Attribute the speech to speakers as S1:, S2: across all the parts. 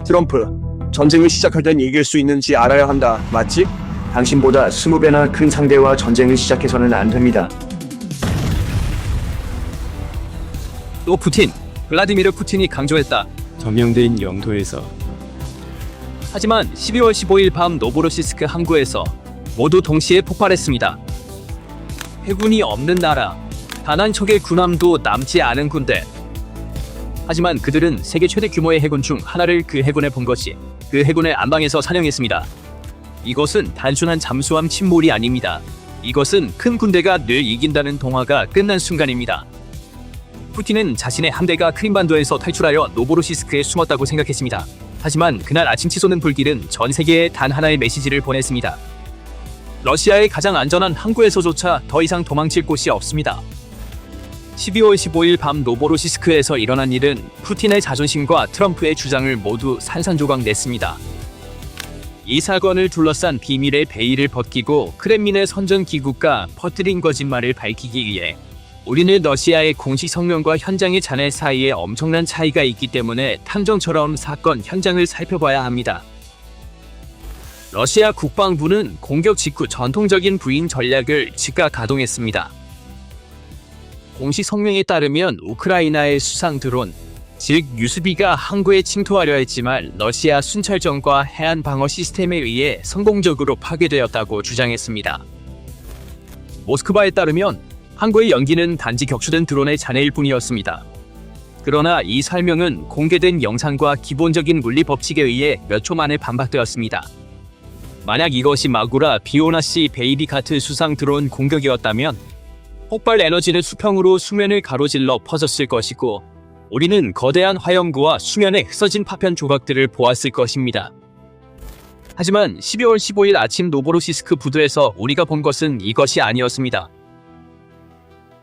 S1: 트럼프, 전쟁을 시작할 땐 이길 수 있는지 알아야 한다. 맞지?
S2: 당신보다 20배나 큰 상대와 전쟁을 시작해서는 안 됩니다.
S3: 또 푸틴, 블라디미르 푸틴이 강조했다.
S4: 점령된 영토에서
S3: 하지만 12월 15일 밤 노보로시스크 항구에서 모두 동시에 폭발했습니다. 해군이 없는 나라, 단 한 척의 군함도 남지 않은 군대. 하지만 그들은 세계 최대 규모의 해군 중 하나를 그 해군에 본 것이 그 해군의 안방에서 사령했습니다. 이것은 단순한 잠수함 침몰이 아닙니다. 이것은 큰 군대가 늘 이긴다는 동화가 끝난 순간입니다. 푸틴은 자신의 함대가 크림반도에서 탈출하여 노보로시스크에 숨었다고 생각했습니다. 하지만 그날 아침 치솟는 불길은 전 세계에 단 하나의 메시지를 보냈습니다. 러시아의 가장 안전한 항구에서조차 더 이상 도망칠 곳이 없습니다. 12월 15일 밤 노보로시스크에서 일어난 일은 푸틴의 자존심과 트럼프의 주장을 모두 산산조각 냈습니다. 이 사건을 둘러싼 비밀의 베일을 벗기고 크렘린의 선전기구가 퍼뜨린 거짓말을 밝히기 위해 우리는 러시아의 공식 성명과 현장의 잔해 사이에 엄청난 차이가 있기 때문에 탐정처럼 사건 현장을 살펴봐야 합니다. 러시아 국방부는 공격 직후 전통적인 부인 전략을 즉각 가동했습니다. 공식 성명에 따르면 우크라이나의 수상 드론, 즉 유스비가 항구에 침투하려 했지만 러시아 순찰정과 해안 방어 시스템에 의해 성공적으로 파괴되었다고 주장했습니다. 모스크바에 따르면 항구의 연기는 단지 격추된 드론의 잔해일 뿐이었습니다. 그러나 이 설명은 공개된 영상과 기본적인 물리 법칙에 의해 몇 초 만에 반박되었습니다. 만약 이것이 마구라 비오나시 베이비 카트 수상 드론 공격이었다면 폭발 에너지는 수평으로 수면을 가로질러 퍼졌을 것이고 우리는 거대한 화염구와 수면에 흩어진 파편 조각들을 보았을 것입니다. 하지만 12월 15일 아침 노보로시스크 부두에서 우리가 본 것은 이것이 아니었습니다.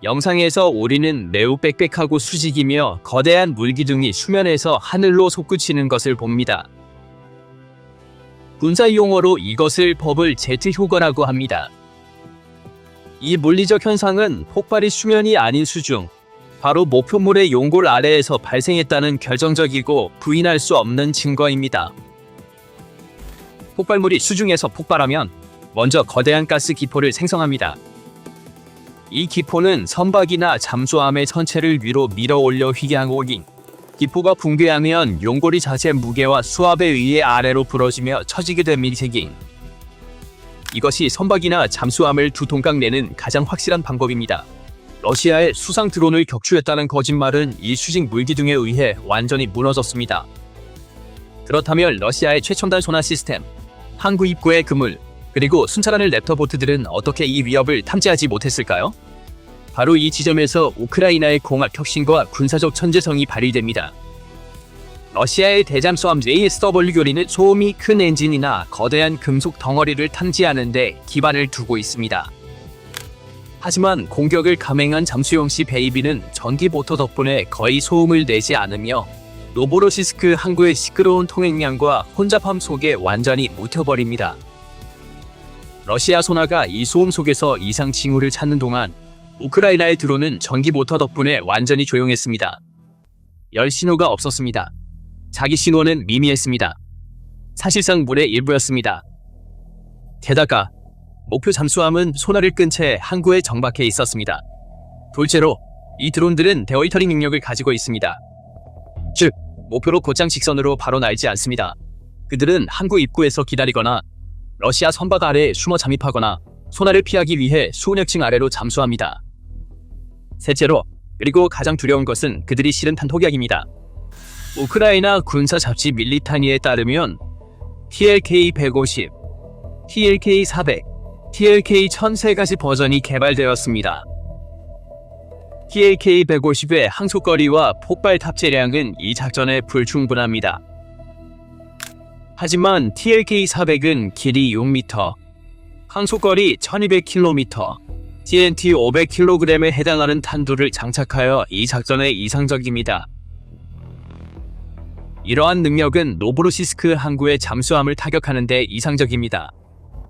S3: 영상에서 우리는 매우 빽빽하고 수직이며 거대한 물기둥이 수면에서 하늘로 솟구치는 것을 봅니다. 군사 용어로 이것을 버블 제트 효과라고 합니다. 이 물리적 현상은 폭발이 수면이 아닌 수중, 바로 목표물의 용골 아래에서 발생했다는 결정적이고 부인할 수 없는 증거입니다. 폭발물이 수중에서 폭발하면 먼저 거대한 가스 기포를 생성합니다. 이 기포는 선박이나 잠수함의 선체를 위로 밀어 올려 휘게하고 기포가 붕괴하면 용골이 자체 무게와 수압에 의해 아래로 부러지며 처지게 됩니다. 이것이 선박이나 잠수함을 두 통각 내는 가장 확실한 방법입니다. 러시아의 수상 드론을 격추했다는 거짓말은 이 수직 물기둥에 의해 완전히 무너졌습니다. 그렇다면 러시아의 최첨단 소나 시스템, 항구 입구의 그물, 그리고 순찰하는 랩터 보트들은 어떻게 이 위협을 탐지하지 못했을까요? 바로 이 지점에서 우크라이나의 공학 혁신과 군사적 천재성이 발휘됩니다. 러시아의 대잠수함 JSW 교리는 소음이 큰 엔진이나 거대한 금속 덩어리를 탐지하는 데 기반을 두고 있습니다. 하지만 공격을 감행한 잠수용 시 베이비는 전기 모터 덕분에 거의 소음을 내지 않으며 노보로시스크 항구의 시끄러운 통행량과 혼잡함 속에 완전히 묻혀버립니다. 러시아 소나가 이 소음 속에서 이상 징후를 찾는 동안 우크라이나의 드론은 전기 모터 덕분에 완전히 조용했습니다. 열 신호가 없었습니다. 자기 신호는 미미했습니다. 사실상 물의 일부였습니다. 게다가 목표 잠수함은 소나를 끈 채 항구에 정박해 있었습니다. 둘째로 이 드론들은 데오이터링 능력을 가지고 있습니다. 즉, 목표로 곧장 직선으로 바로 날지 않습니다. 그들은 항구 입구에서 기다리거나 러시아 선박 아래에 숨어 잠입하거나 소나를 피하기 위해 수온여 층 아래로 잠수합니다. 셋째로, 그리고 가장 두려운 것은 그들이 실은 탄토기약입니다. 우크라이나 군사 잡지 밀리타니에 따르면 TLK-150, TLK-400, TLK-1000 세 가지 버전이 개발되었습니다. TLK-150의 항속거리와 폭발 탑재량은 이 작전에 불충분합니다. 하지만 TLK-400은 길이 6m, 항속거리 1200km, TNT 500kg에 해당하는 탄두를 장착하여 이 작전에 이상적입니다. 이러한 능력은 노보로시스크 항구의 잠수함을 타격하는 데 이상적입니다.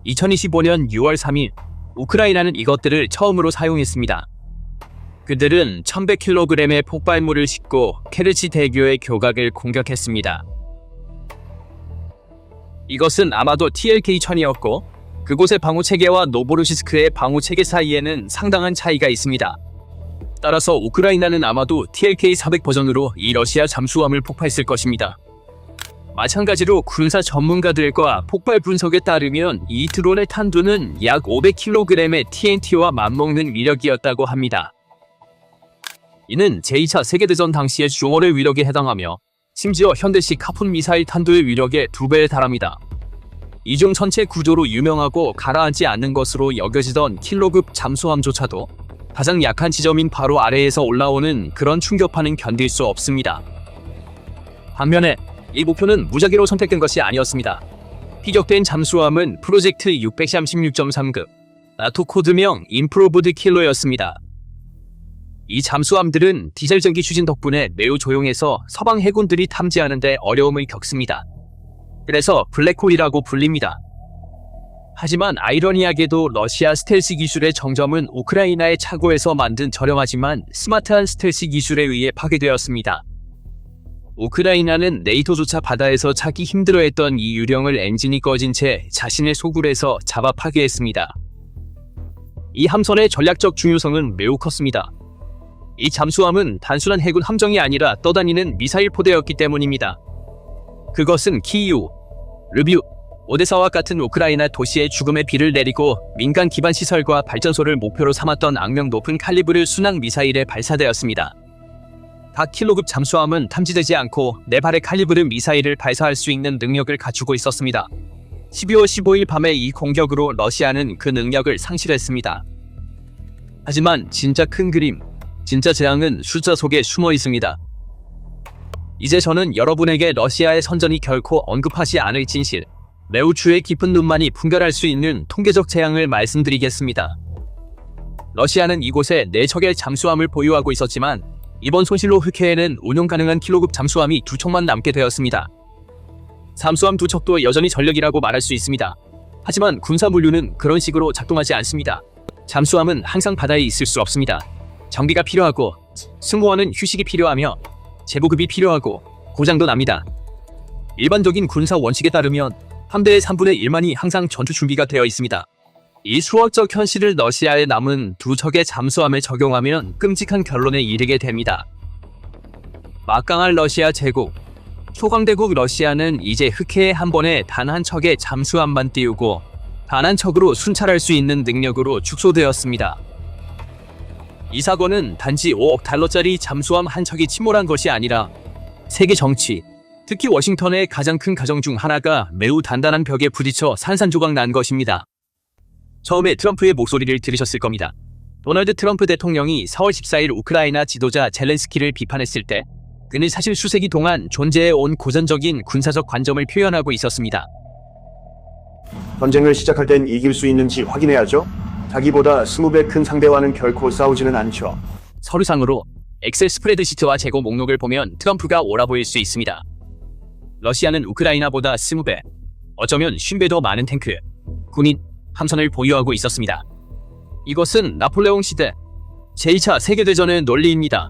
S3: 2025년 6월 3일, 우크라이나는 이것들을 처음으로 사용했습니다. 그들은 1100kg의 폭발물을 싣고 케르치 대교의 교각을 공격했습니다. 이것은 아마도 TLK-1000이었고 그곳의 방호체계와 노보로시스크의 방호체계 사이에는 상당한 차이가 있습니다. 따라서 우크라이나는 아마도 TLK-400 버전으로 이 러시아 잠수함을 폭파했을 것입니다. 마찬가지로 군사 전문가들과 폭발 분석에 따르면 이 드론의 탄두는 약 500kg의 TNT와 맞먹는 위력이었다고 합니다. 이는 제2차 세계대전 당시의 중월의 위력에 해당하며 심지어 현대식 하푼 미사일 탄두의 위력의 2배에 달합니다. 이중 천체 구조로 유명하고 가라앉지 않는 것으로 여겨지던 킬로급 잠수함조차도 가장 약한 지점인 바로 아래에서 올라오는 그런 충격파는 견딜 수 없습니다. 반면에 이 목표는 무작위로 선택된 것이 아니었습니다. 피격된 잠수함은 프로젝트 636.3급 나토 코드명 임프로브드 킬러였습니다. 이 잠수함들은 디젤 전기 추진 덕분에 매우 조용해서 서방 해군들이 탐지하는 데 어려움을 겪습니다. 그래서 블랙홀이라고 불립니다. 하지만 아이러니하게도 러시아 스텔스 기술의 정점은 우크라이나의 차고에서 만든 저렴하지만 스마트한 스텔스 기술에 의해 파괴되었습니다. 우크라이나는 네이토조차 바다에서 찾기 힘들어했던 이 유령을 엔진이 꺼진 채 자신의 소굴에서 잡아 파괴했습니다. 이 함선의 전략적 중요성은 매우 컸습니다. 이 잠수함은 단순한 해군 함정이 아니라 떠다니는 미사일 포대였기 때문입니다. 그것은 키이우, 르비우, 오데사와 같은 우크라이나 도시에 죽음의 비를 내리고 민간 기반 시설과 발전소를 목표로 삼았던 악명 높은 칼리브르 순항 미사일에 발사되었습니다. 각 킬로급 잠수함은 탐지되지 않고 4발의 칼리브르 미사일을 발사할 수 있는 능력을 갖추고 있었습니다. 12월 15일 밤에 이 공격으로 러시아는 그 능력을 상실했습니다. 하지만 진짜 큰 그림, 진짜 재앙은 숫자 속에 숨어 있습니다. 이제 저는 여러분에게 러시아의 선전이 결코 언급하지 않을 진실, 매우 주의 깊은 눈만이 분별할 수 있는 통계적 재앙을 말씀드리겠습니다. 러시아는 이곳에 4척의 잠수함을 보유하고 있었지만 이번 손실로 흑해에는 운용 가능한 킬로급 잠수함이 2척만 남게 되었습니다. 잠수함 2척도 여전히 전력이라고 말할 수 있습니다. 하지만 군사물류는 그런 식으로 작동하지 않습니다. 잠수함은 항상 바다에 있을 수 없습니다. 정비가 필요하고 승무원은 휴식이 필요하며 재보급이 필요하고 고장도 납니다. 일반적인 군사 원칙에 따르면 함대의 3분의 1만이 항상 전투 준비가 되어 있습니다. 이 수학적 현실을 러시아에 남은 2척의 잠수함에 적용하면 끔찍한 결론에 이르게 됩니다. 막강한 러시아 제국, 초강대국 러시아는 이제 흑해에 한 번에 단 한 척의 잠수함만 띄우고 단 한 척으로 순찰할 수 있는 능력으로 축소되었습니다. 이 사건은 단지 5억 달러짜리 잠수함 한 척이 침몰한 것이 아니라 세계 정치, 특히 워싱턴의 가장 큰 가정 중 하나가 매우 단단한 벽에 부딪혀 산산조각 난 것입니다. 처음에 트럼프의 목소리를 들으셨을 겁니다. 도널드 트럼프 대통령이 4월 14일 우크라이나 지도자 젤렌스키를 비판했을 때 그는 사실 수세기 동안 존재해온 고전적인 군사적 관점을 표현하고 있었습니다.
S2: 전쟁을 시작할 땐 이길 수 있는지 확인해야죠. 자기보다 20배 큰 상대와는 결코 싸우지는 않죠.
S3: 서류상으로 엑셀 스프레드시트와 재고 목록을 보면 트럼프가 옳아 보일 수 있습니다. 러시아는 우크라이나보다 20배, 어쩌면 50배 더 많은 탱크, 군인, 함선을 보유하고 있었습니다. 이것은 나폴레옹 시대 제2차 세계대전의 논리입니다.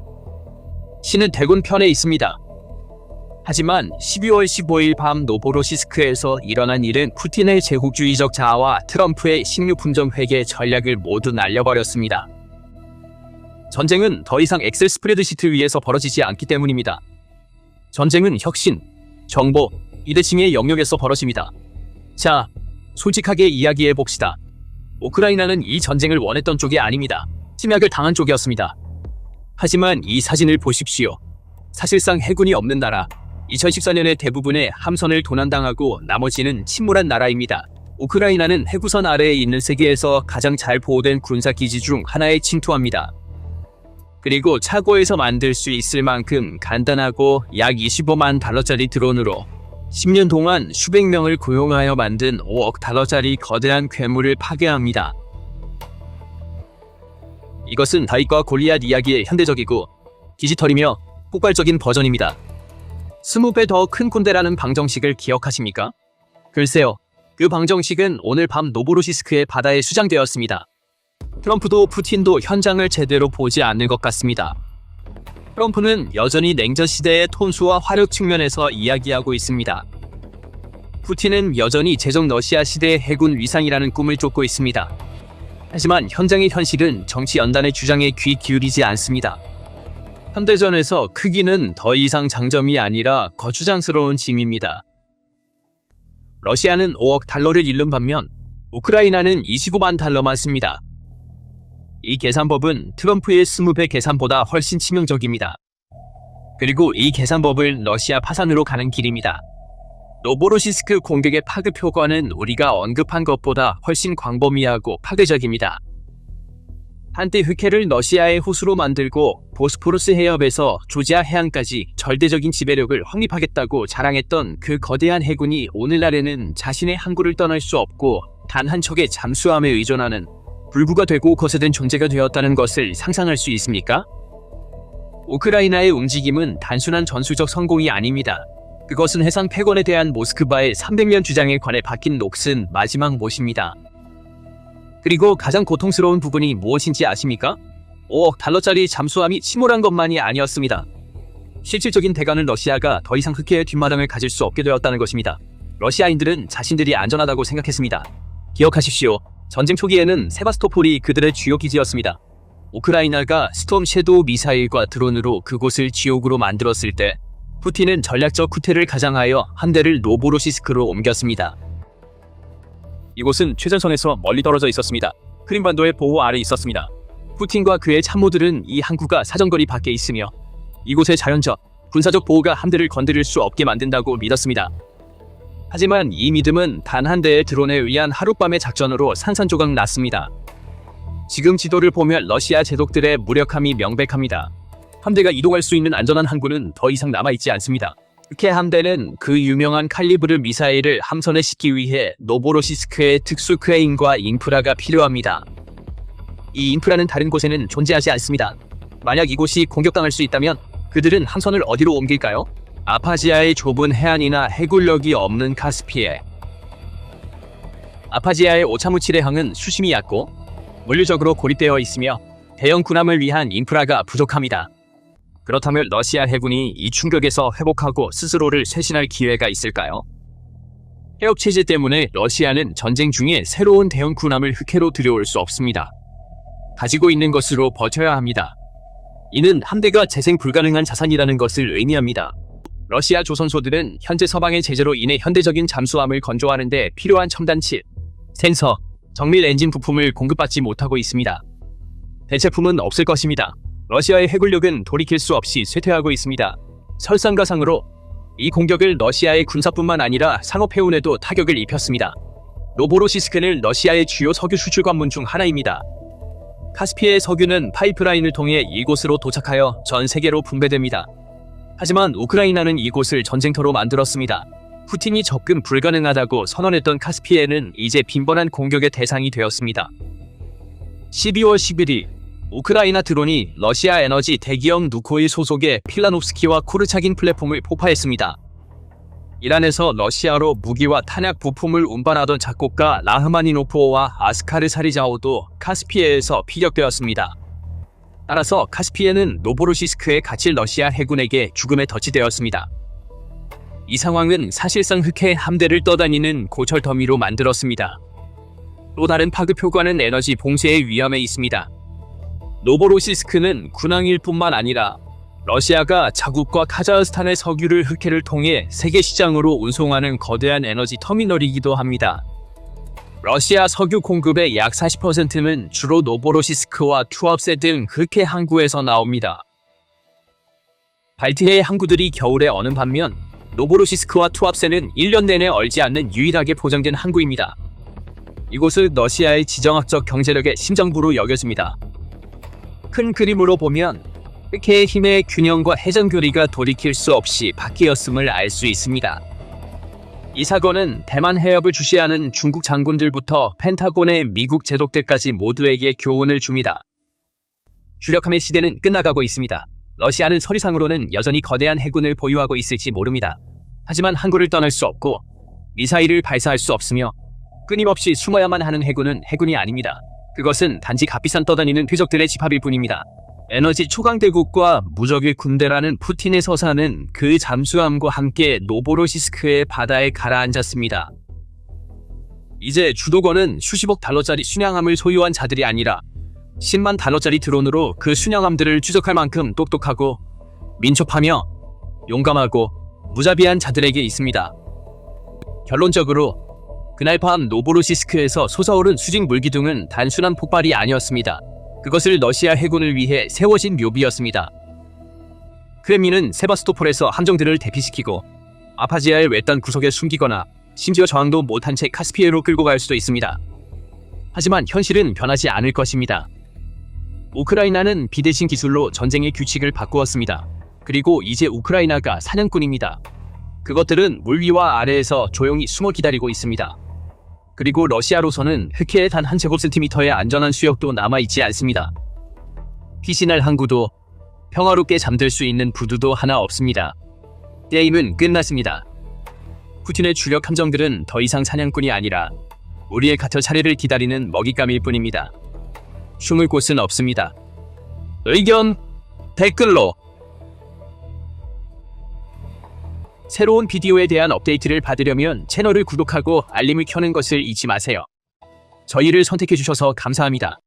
S3: 신은 대군 편에 있습니다. 하지만 12월 15일 밤 노보로시스크에서 일어난 일은 푸틴의 제국주의적 자아와 트럼프의 식료품종 회계 전략을 모두 날려버렸습니다. 전쟁은 더 이상 엑셀 스프레드시트 위에서 벌어지지 않기 때문입니다. 전쟁은 혁신, 정보, 이대칭의 영역에서 벌어집니다. 자, 솔직하게 이야기해봅시다. 우크라이나는 이 전쟁을 원했던 쪽이 아닙니다. 침략을 당한 쪽이었습니다. 하지만 이 사진을 보십시오. 사실상 해군이 없는 나라, 2014년에 대부분의 함선을 도난당하고 나머지는 침몰한 나라입니다. 우크라이나는 해구선 아래에 있는 세계에서 가장 잘 보호된 군사기지 중 하나에 침투합니다. 그리고 차고에서 만들 수 있을 만큼 간단하고 약 25만 달러짜리 드론으로 10년 동안 수백 명을 고용하여 만든 5억 달러짜리 거대한 괴물을 파괴합니다. 이것은 다윗과 골리앗 이야기의 현대적이고 디지털이며 폭발적인 버전입니다. 20배 더 큰 꼰대라는 방정식을 기억하십니까? 글쎄요, 그 방정식은 오늘 밤 노보로시스크의 바다에 수장되었습니다. 트럼프도 푸틴도 현장을 제대로 보지 않는 것 같습니다. 트럼프는 여전히 냉전 시대의 톤수와 화력 측면에서 이야기하고 있습니다. 푸틴은 여전히 제정 러시아 시대의 해군 위상이라는 꿈을 쫓고 있습니다. 하지만 현장의 현실은 정치 연단의 주장에 귀 기울이지 않습니다. 현대전에서 크기는 더 이상 장점이 아니라 거추장스러운 짐입니다. 러시아는 5억 달러를 잃는 반면 우크라이나는 25만 달러만 씁니다. 이 계산법은 트럼프의 20배 계산보다 훨씬 치명적입니다. 그리고 이 계산법을 러시아 파산으로 가는 길입니다. 노보로시스크 공격의 파급 효과는 우리가 언급한 것보다 훨씬 광범위하고 파괴적입니다. 한때 흑해를 러시아의 호수로 만들고 보스포러스 해협에서 조지아 해안까지 절대적인 지배력을 확립하겠다고 자랑했던 그 거대한 해군이 오늘날에는 자신의 항구를 떠날 수 없고 단 한 척의 잠수함에 의존하는 불구가 되고 거세된 존재가 되었다는 것을 상상할 수 있습니까? 우크라이나의 움직임은 단순한 전술적 성공이 아닙니다. 그것은 해상 패권에 대한 모스크바의 300년 주장에 관해 박힌 녹슨 마지막 못입니다. 그리고 가장 고통스러운 부분이 무엇인지 아십니까? 5억 달러짜리 잠수함이 침몰한 것만이 아니었습니다. 실질적인 대가는 러시아가 더 이상 흑해의 뒷마당을 가질 수 없게 되었다는 것입니다. 러시아인들은 자신들이 안전하다고 생각했습니다. 기억하십시오. 전쟁 초기에는 세바스토폴이 그들의 주요 기지였습니다. 우크라이나가 스톰 섀도우 미사일과 드론으로 그곳을 지옥으로 만들었을 때 푸틴은 전략적 후퇴를 가장하여 함대를 노보로시스크로 옮겼습니다. 이곳은 최전선에서 멀리 떨어져 있었습니다. 크림반도의 보호 아래 있었습니다. 푸틴과 그의 참모들은 이 항구가 사정거리 밖에 있으며 이곳의 자연적, 군사적 보호가 함대를 건드릴 수 없게 만든다고 믿었습니다. 하지만 이 믿음은 단 한 대의 드론에 의한 하룻밤의 작전으로 산산조각 났습니다. 지금 지도를 보면 러시아 제독들의 무력함이 명백합니다. 함대가 이동할 수 있는 안전한 항구는 더 이상 남아있지 않습니다. 흑해 함대는 그 유명한 칼리브르 미사일을 함선에 싣기 위해 노보로시스크의 특수 크레인과 인프라가 필요합니다. 이 인프라는 다른 곳에는 존재하지 않습니다. 만약 이곳이 공격당할 수 있다면 그들은 함선을 어디로 옮길까요? 아파지아의 좁은 해안이나 해굴력이 없는 카스피해. 아파지아의 오차무치레항은 수심이 얕고 물리적으로 고립되어 있으며 대형 군함을 위한 인프라가 부족합니다. 그렇다면 러시아 해군이 이 충격에서 회복하고 스스로를 쇄신할 기회가 있을까요? 해협 체제 때문에 러시아는 전쟁 중에 새로운 대형 군함을 흑해로 들여올 수 없습니다. 가지고 있는 것으로 버텨야 합니다. 이는 함대가 재생 불가능한 자산이라는 것을 의미합니다. 러시아 조선소들은 현재 서방의 제재로 인해 현대적인 잠수함을 건조하는 데 필요한 첨단 칩, 센서, 정밀 엔진 부품을 공급받지 못하고 있습니다. 대체품은 없을 것입니다. 러시아의 해군력은 돌이킬 수 없이 쇠퇴하고 있습니다. 설상가상으로 이 공격을 러시아의 군사뿐만 아니라 상업해운에도 타격을 입혔습니다. 노보로시스크는 러시아의 주요 석유 수출 관문 중 하나입니다. 카스피의 석유는 파이프라인을 통해 이곳으로 도착하여 전 세계로 분배됩니다. 하지만 우크라이나는 이곳을 전쟁터로 만들었습니다. 푸틴이 접근 불가능하다고 선언했던 카스피해는 이제 빈번한 공격의 대상이 되었습니다. 12월 11일 우크라이나 드론이 러시아 에너지 대기업 누코일 소속의 필라노프스키와 코르차긴 플랫폼을 폭파했습니다. 이란에서 러시아로 무기와 탄약 부품을 운반하던 작곡가 라흐마니노프와 아스카르 사리자오도 카스피해에서 피격되었습니다. 따라서 카스피해는 노보로시스크에 갇힌 러시아 해군에게 죽음에 덫이 이 상황은 사실상 흑해 함대를 떠다니는 고철 더미로 만들었습니다. 또 다른 파급 효과는 에너지 봉쇄의 위험에 있습니다. 노보로시스크는 군항일 뿐만 아니라 러시아가 자국과 카자흐스탄의 석유를 흑해를 통해 세계 시장으로 운송하는 거대한 에너지 터미널이기도 합니다. 러시아 석유 공급의 약 40%는 주로 노보로시스크와 투업세 등 흑해 항구에서 나옵니다. 발트해의 항구들이 겨울에 어는 반면 노보로시스크와 투업세는 1년 내내 얼지 않는 유일하게 보장된 항구입니다. 이곳은 러시아의 지정학적 경제력의 심장부로 여겨집니다. 큰 그림으로 보면 흑해의 힘의 균형과 해전교리가 돌이킬 수 없이 바뀌었음을 알 수 있습니다. 이 사건은 대만 해협을 주시하는 중국 장군들부터 펜타곤의 미국 제독들까지 모두에게 교훈을 줍니다. 주력함의 시대는 끝나가고 있습니다. 러시아는 서류상으로는 여전히 거대한 해군을 보유하고 있을지 모릅니다. 하지만 항구를 떠날 수 없고 미사일을 발사할 수 없으며 끊임없이 숨어야만 하는 해군은 해군이 아닙니다. 그것은 단지 값비싼 떠다니는 표적들의 집합일 뿐입니다. 에너지 초강대국과 무적의 군대라는 푸틴의 서사는 그 잠수함과 함께 노보로시스크의 바다에 가라앉았습니다. 이제 주도권은 수십억 달러짜리 순양함을 소유한 자들이 아니라 10만 달러짜리 드론으로 그 순양함들을 추적할 만큼 똑똑하고 민첩하며 용감하고 무자비한 자들에게 있습니다. 결론적으로 그날 밤 노보로시스크에서 솟아오른 수직 물기둥은 단순한 폭발이 아니었습니다. 그것을 러시아 해군을 위해 세워진 묘비였습니다. 크렘린은 세바스토폴에서 함정들을 대피시키고 아파지아의 외딴 구석에 숨기거나 심지어 저항도 못한 채 카스피해로 끌고 갈 수도 있습니다. 하지만 현실은 변하지 않을 것입니다. 우크라이나는 비대칭 기술로 전쟁의 규칙을 바꾸었습니다. 그리고 이제 우크라이나가 사냥꾼입니다. 그것들은 물 위와 아래에서 조용히 숨어 기다리고 있습니다. 그리고 러시아로서는 흑해의 단 한 제곱센티미터의 안전한 수역도 남아있지 않습니다. 피신할 항구도 평화롭게 잠들 수 있는 부두도 하나 없습니다. 게임은 끝났습니다. 푸틴의 주력 함정들은 더 이상 사냥꾼이 아니라 우리의 갇혀 차례를 기다리는 먹잇감일 뿐입니다. 숨을 곳은 없습니다. 의견 댓글로. 새로운 비디오에 대한 업데이트를 받으려면 채널을 구독하고 알림을 켜는 것을 잊지 마세요. 저희를 선택해주셔서 감사합니다.